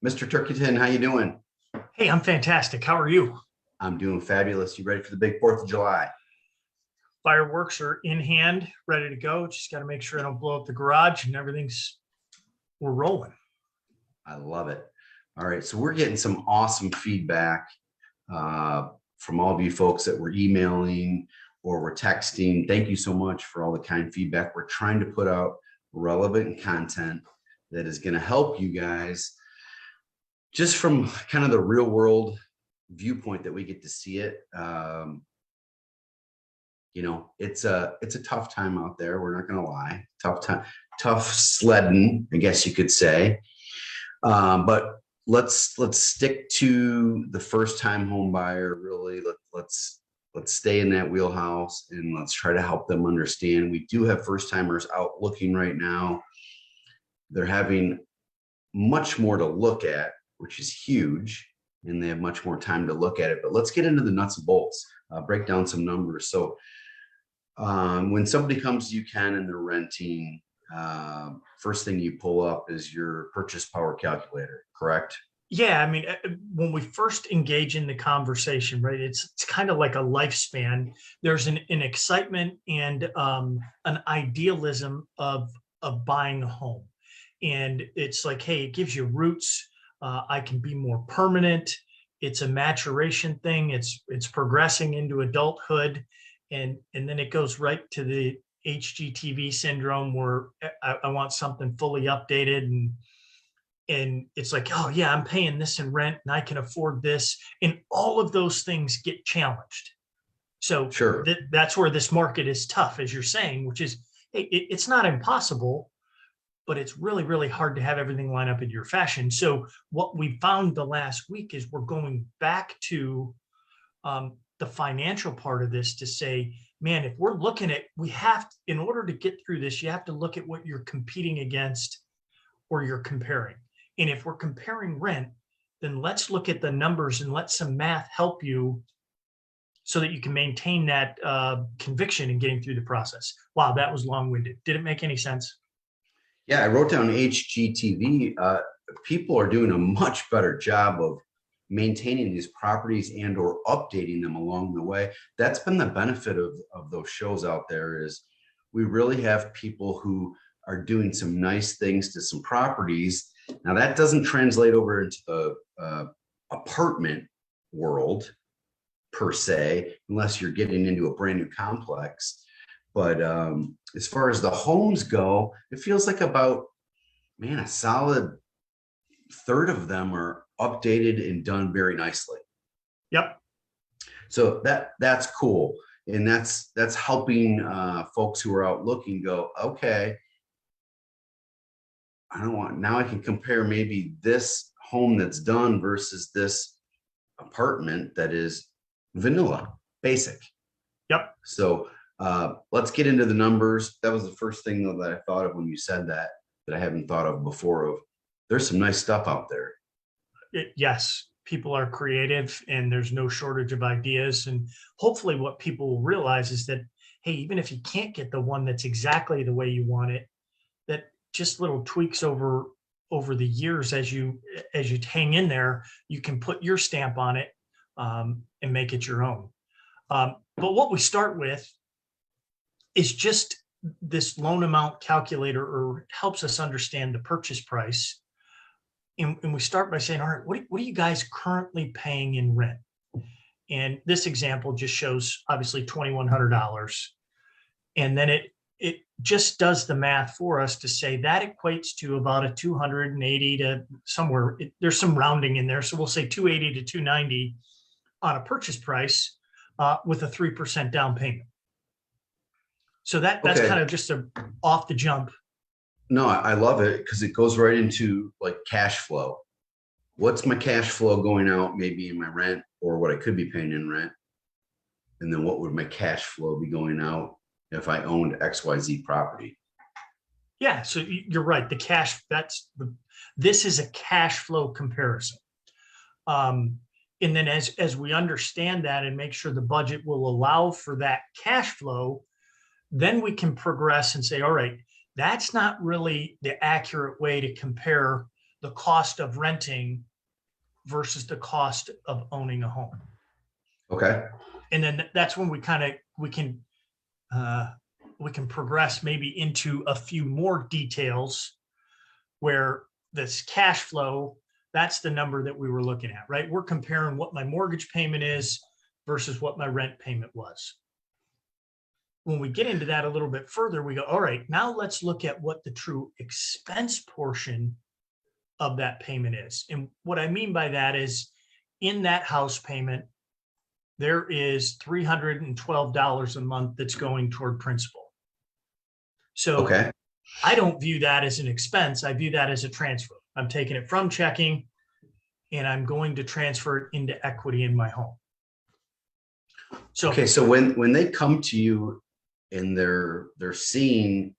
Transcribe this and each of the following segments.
Mr. Turkington, how you doing? Hey, I'm fantastic. How are you? I'm doing fabulous. You ready for the big 4th of July? Fireworks are in hand, ready to go. Just got to make sure I don't blow up the garage and we're rolling. I love it. All right, so we're getting some awesome feedback from all of you folks that were emailing or were texting. Thank you so much for all the kind feedback. We're trying to put out relevant content that is going to help you guys just from kind of the real world viewpoint that we get to see it. It's a tough time out there. We're not going to lie. Tough time, tough sledding, I guess you could say. But let's stick to the first time home buyer. Really, let's stay in that wheelhouse and let's try to help them understand. We do have first timers out looking right now. They're having much more to look at, which is huge, and they have much more time to look at it. But let's get into the nuts and bolts, break down some numbers. So when somebody comes to you, Ken, and they're renting, first thing you pull up is your purchase power calculator, correct? Yeah, I mean, when we first engage in the conversation, right, it's kind of like a lifespan. There's an excitement and an idealism of buying a home. And it's like, hey, it gives you roots. I can be more permanent. It's a maturation thing. It's progressing into adulthood. And then it goes right to the HGTV syndrome where I want something fully updated and it's like, oh yeah, I'm paying this in rent and I can afford this. And all of those things get challenged. So Sure. That's where this market is tough, as you're saying, which is, hey, it's not impossible, but it's really, really hard to have everything line up in your fashion. So what we found the last week is we're going back to the financial part of this to say, man, if we're looking at, in order to get through this, you have to look at what you're competing against or you're comparing. And if we're comparing rent, then let's look at the numbers and let some math help you so that you can maintain that conviction in getting through the process. Wow, that was long-winded. Did it make any sense? Yeah, I wrote down HGTV. People are doing a much better job of maintaining these properties and or updating them along the way. That's been the benefit of those shows out there is we really have people who are doing some nice things to some properties. Now that doesn't translate over into the apartment world per se, unless you're getting into a brand new complex. But as far as the homes go, it feels like about, man, a solid third of them are updated and done very nicely. Yep. So that's cool. And that's helping folks who are out looking go, okay, now I can compare maybe this home that's done versus this apartment that is vanilla, basic. Yep. So let's get into the numbers. That was the first thing though, that I thought of when you said that I haven't thought of before. Of there's some nice stuff out there. Yes, people are creative and there's no shortage of ideas. And hopefully what people will realize is that, hey, even if you can't get the one that's exactly the way you want it, that just little tweaks over the years as you hang in there, you can put your stamp on it and make it your own. But what we start with is just this loan amount calculator, or helps us understand the purchase price. And we start by saying, all right, what are you guys currently paying in rent? And this example just shows obviously $2,100. And then it just does the math for us to say that equates to about a 280 to somewhere, there's some rounding in there. So we'll say 280 to 290 on a purchase price with a 3% down payment. So that's Okay. kind of just off the jump. No, I love it because it goes right into like cash flow. What's my cash flow going out maybe in my rent or what I could be paying in rent? And then what would my cash flow be going out if I owned XYZ property? Yeah, so you're right. This is a cash flow comparison. And then as we understand that and make sure the budget will allow for that cash flow, then we can progress and say, all right, that's not really the accurate way to compare the cost of renting versus the cost of owning a home. Okay. And then that's when we can progress maybe into a few more details where this cash flow, that's the number that we were looking at, right? We're comparing what my mortgage payment is versus what my rent payment was. When we get into that a little bit further, we go, all right, now let's look at what the true expense portion of that payment is. And what I mean by that is in that house payment, there is $312 a month that's going toward principal. So Okay. I don't view that as an expense. I view that as a transfer. I'm taking it from checking and I'm going to transfer it into equity in my home. So, okay. So when they come to you and they're seeing,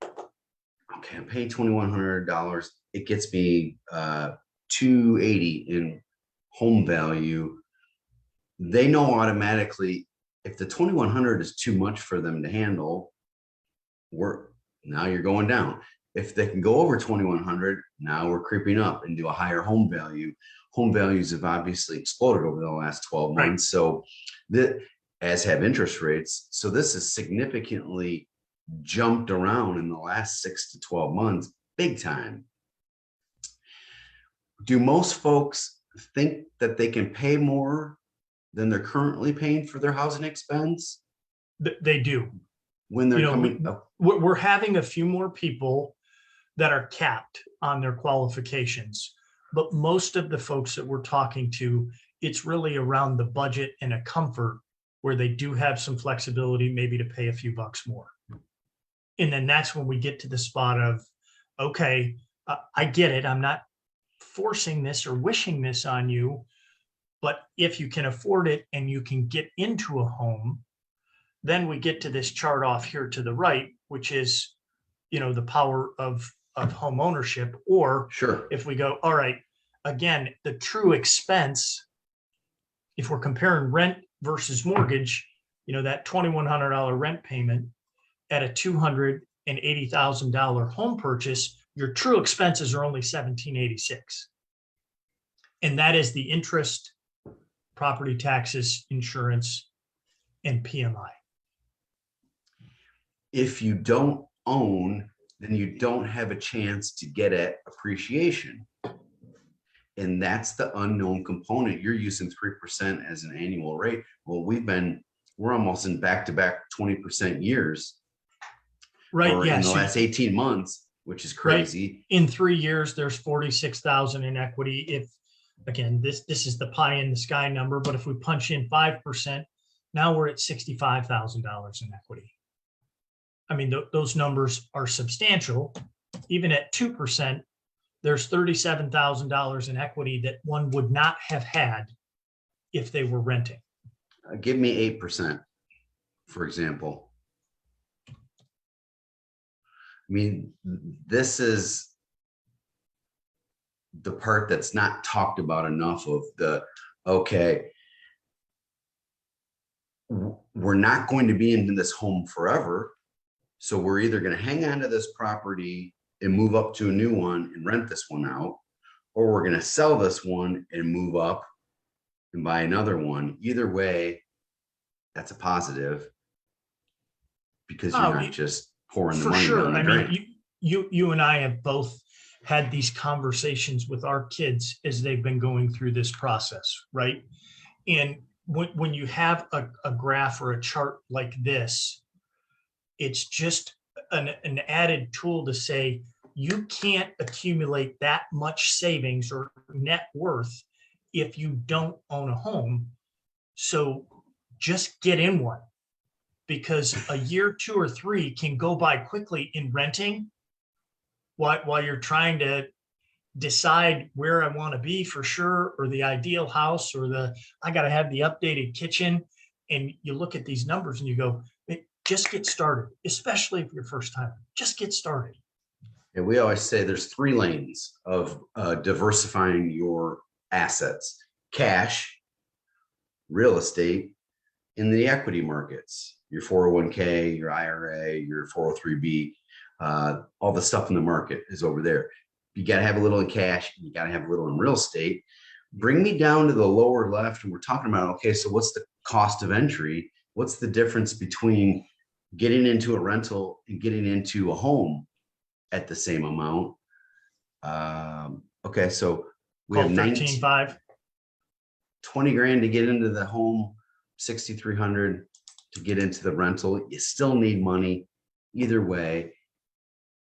okay, I'm paying $2,100. It gets me $280 in home value. They know automatically if the $2,100 is too much for them to handle, now you're going down. If they can go over $2,100, now we're creeping up into a higher home value. Home values have obviously exploded over the last 12 right. months. So as have interest rates. So this has significantly jumped around in the last 6 to 12 months, big time. Do most folks think that they can pay more than they're currently paying for their housing expense? They do. When they're coming up? We're having a few more people that are capped on their qualifications, but most of the folks that we're talking to, it's really around the budget and a comfort where they do have some flexibility, maybe to pay a few bucks more. And then that's when we get to the spot of, okay, I get it. I'm not forcing this or wishing this on you, but if you can afford it and you can get into a home, then we get to this chart off here to the right, which is, the power of home ownership. Or Sure. if we go, all right, again, the true expense, if we're comparing rent versus mortgage, that $2,100 rent payment at a $280,000 home purchase, your true expenses are only $1,786. And that is the interest, property taxes, insurance, and PMI. If you don't own, then you don't have a chance to get at appreciation. And that's the unknown component. You're using 3% as an annual rate. Well, we're almost in back-to-back 20% years. Right. Or yeah. in the last 18 months, which is crazy. Right. In 3 years, there's 46,000 in equity. If, again, this is the pie in the sky number, but if we punch in 5%, now we're at $65,000 in equity. I mean, those numbers are substantial. Even at 2%, there's $37,000 in equity that one would not have had if they were renting. Give me 8%, for example. I mean, this is the part that's not talked about enough of okay, we're not going to be in this home forever. So we're either going to hang on to this property and move up to a new one and rent this one out, or we're going to sell this one and move up and buy another one. Either way, that's a positive because you're not just pouring the money down the drain. I mean, you and I have both had these conversations with our kids as they've been going through this process, right? And when you have a graph or a chart like this, it's just an added tool to say you can't accumulate that much savings or net worth if you don't own a home. So just get in one, because a year, 2 or 3 can go by quickly in renting while you're trying to decide where I want to be for sure, or the ideal house, or I got to have the updated kitchen. And you look at these numbers and you go, just get started, especially if you're first time. Just get started. And we always say there's 3 lanes of diversifying your assets: cash, real estate, and the equity markets. Your 401k, your IRA, your 403b, all the stuff in the market is over there. you got to have a little in cash, you got to have a little in real estate. Bring me down to the lower left, and we're talking about, okay, so what's the cost of entry? What's the difference between getting into a rental and getting into a home at the same amount? Okay, so we Call have 19, 13.5. 20 grand to get into the home, 6,300 to get into the rental. You still need money either way,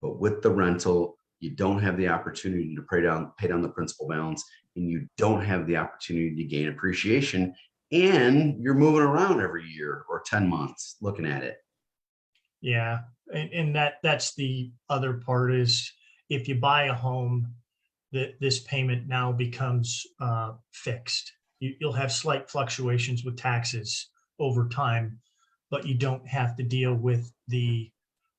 but with the rental, you don't have the opportunity to pay down the principal balance, and you don't have the opportunity to gain appreciation. And you're moving around every year or 10 months looking at it. Yeah. And that's the other part is if you buy a home, that this payment now becomes fixed. You'll have slight fluctuations with taxes over time, but you don't have to deal with the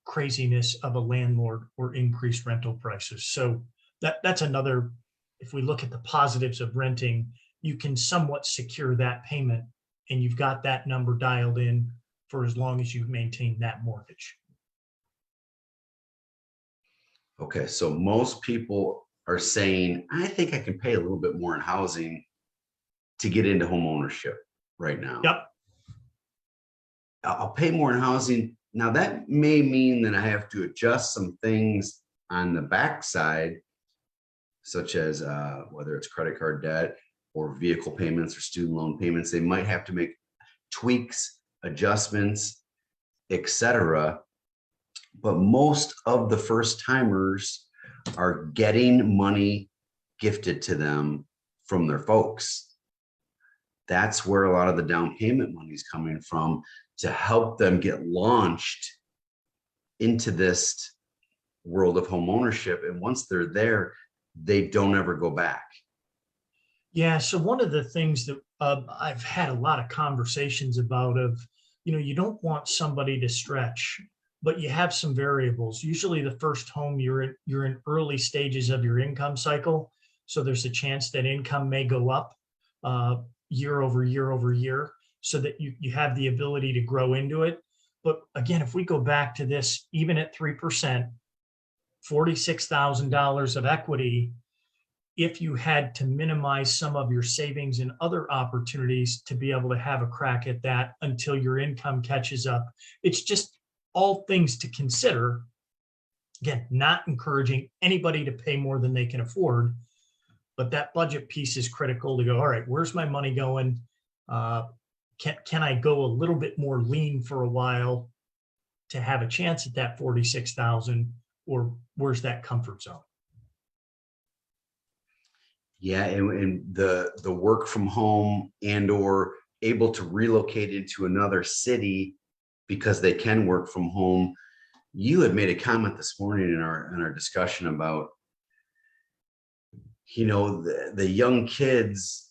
craziness of a landlord or increased rental prices. So that's another, if we look at the positives of renting, you can somewhat secure that payment and you've got that number dialed in for as long as you maintain that mortgage. Okay, so most people are saying, I think I can pay a little bit more in housing to get into home ownership right now. Yep. I'll pay more in housing. Now, that may mean that I have to adjust some things on the backside, such as whether it's credit card debt or vehicle payments or student loan payments. They might have to make tweaks, adjustments, etc. But most of the first timers are getting money gifted to them from their folks. That's where a lot of the down payment money is coming from to help them get launched into this world of home ownership. And once they're there, they don't ever go back. Yeah. So one of the things that I've had a lot of conversations about of, you don't want somebody to stretch, but you have some variables. Usually the first home you're in early stages of your income cycle. So there's a chance that income may go up year over year over year so that you have the ability to grow into it. But again, if we go back to this, even at 3%, $46,000 of equity, if you had to minimize some of your savings and other opportunities to be able to have a crack at that until your income catches up, it's just all things to consider. Again, not encouraging anybody to pay more than they can afford, but that budget piece is critical to go, all right, where's my money going? Can I go a little bit more lean for a while to have a chance at that 46,000, or where's that comfort zone? Yeah, and the work from home and or able to relocate into another city because they can work from home. You had made a comment this morning in our discussion about, the young kids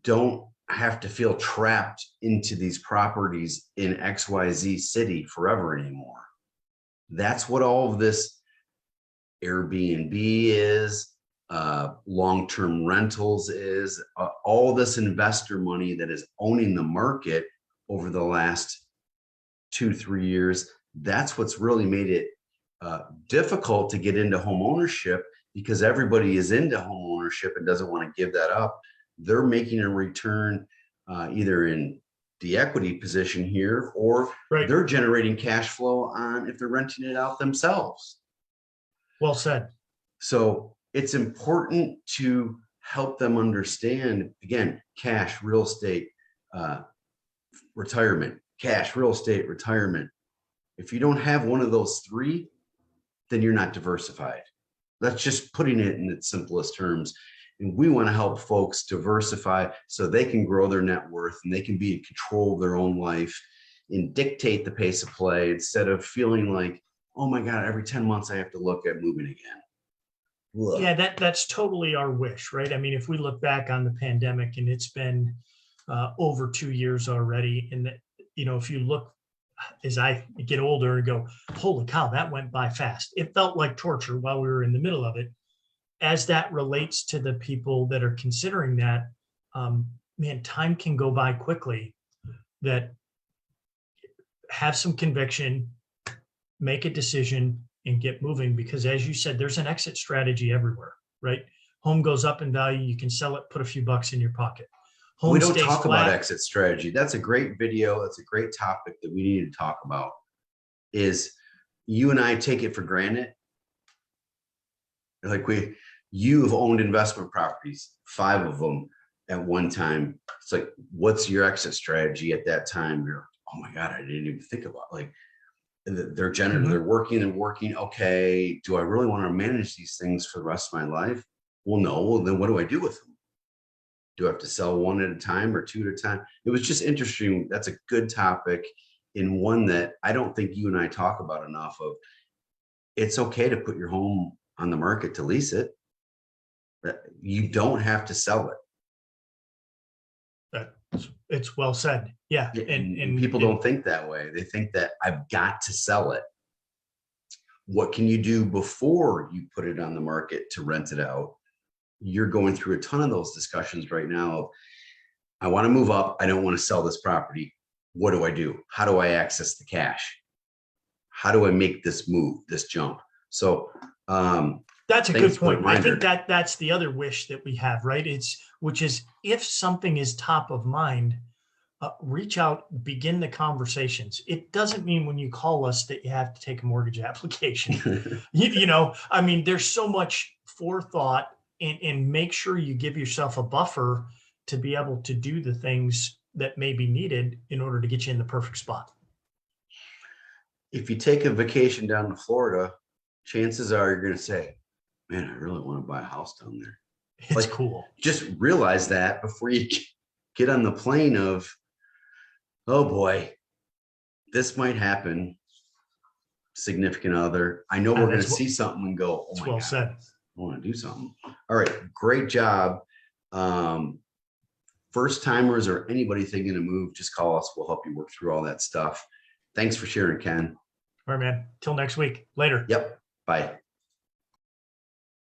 don't have to feel trapped into these properties in XYZ city forever anymore. That's what all of this Airbnb is, long-term rentals is, all this investor money that is owning the market over the last 2-3 years. That's what's really made it difficult to get into home ownership, because everybody is into home ownership and doesn't want to give that up. They're making a return either in the equity position here, or Right. they're generating cash flow on if they're renting it out themselves. Well said. So it's important to help them understand, again, cash, real estate, retirement, cash, real estate, retirement. If you don't have one of those three, then you're not diversified. That's just putting it in its simplest terms. And we want to help folks diversify so they can grow their net worth and they can be in control of their own life and dictate the pace of play instead of feeling like, oh my God, every 10 months I have to look at moving again. Ugh. Yeah, that's totally our wish, right? I mean, if we look back on the pandemic, and it's been over 2 years already, and that, if you look as I get older and go, holy cow, that went by fast. It felt like torture while we were in the middle of it. As that relates to the people that are considering that, man, time can go by quickly. That have some conviction, make a decision, and get moving, because as you said, there's an exit strategy everywhere, right? Home goes up in value, you can sell it, put a few bucks in your pocket. We Home don't stays talk about flat. exit strategy. That's a great video. That's a great topic that we need to talk about. Is you and I take it for granted. Like you have owned investment properties, 5 of them at one time. It's like, what's your exit strategy at that time? You're, oh my God, I didn't even think about, like, they're Mhm. they're working and working. Okay, do I really want to manage these things for the rest of my life? Well, no. Well, then what do I do with them? Do I have to sell one at a time or 2 at a time? It was just interesting. That's a good topic, and one that I don't think you and I talk about enough of. It's okay to put your home on the market to lease it. You don't have to sell it. It's well said. Yeah. Yeah, And, and and, people and don't think that way. They think that I've got to sell it. What can you do before you put it on the market to rent it out? You're going through a ton of those discussions right now. I want to move up. I don't want to sell this property. What do I do? How do I access the cash? How do I make this move, this jump? So that's a thanks good for the point. I think reminder. that that's the other wish that we have, right? Which is, if something is top of mind, reach out, begin the conversations. It doesn't mean when you call us that you have to take a mortgage application. I mean, there's so much forethought, and make sure you give yourself a buffer to be able to do the things that may be needed in order to get you in the perfect spot. If you take a vacation down to Florida, chances are you're going to say, man, I really want to buy a house down there. It's Like, cool. just realize that before you get on the plane of, oh boy, this might happen. Significant other. I know we're going to see something and go, oh It's my well God, said. I want to do something. All right. Great job. First timers or anybody thinking to move, just call us. We'll help you work through all that stuff. Thanks for sharing, Ken. All right, man. Till next week. Later. Yep. Bye.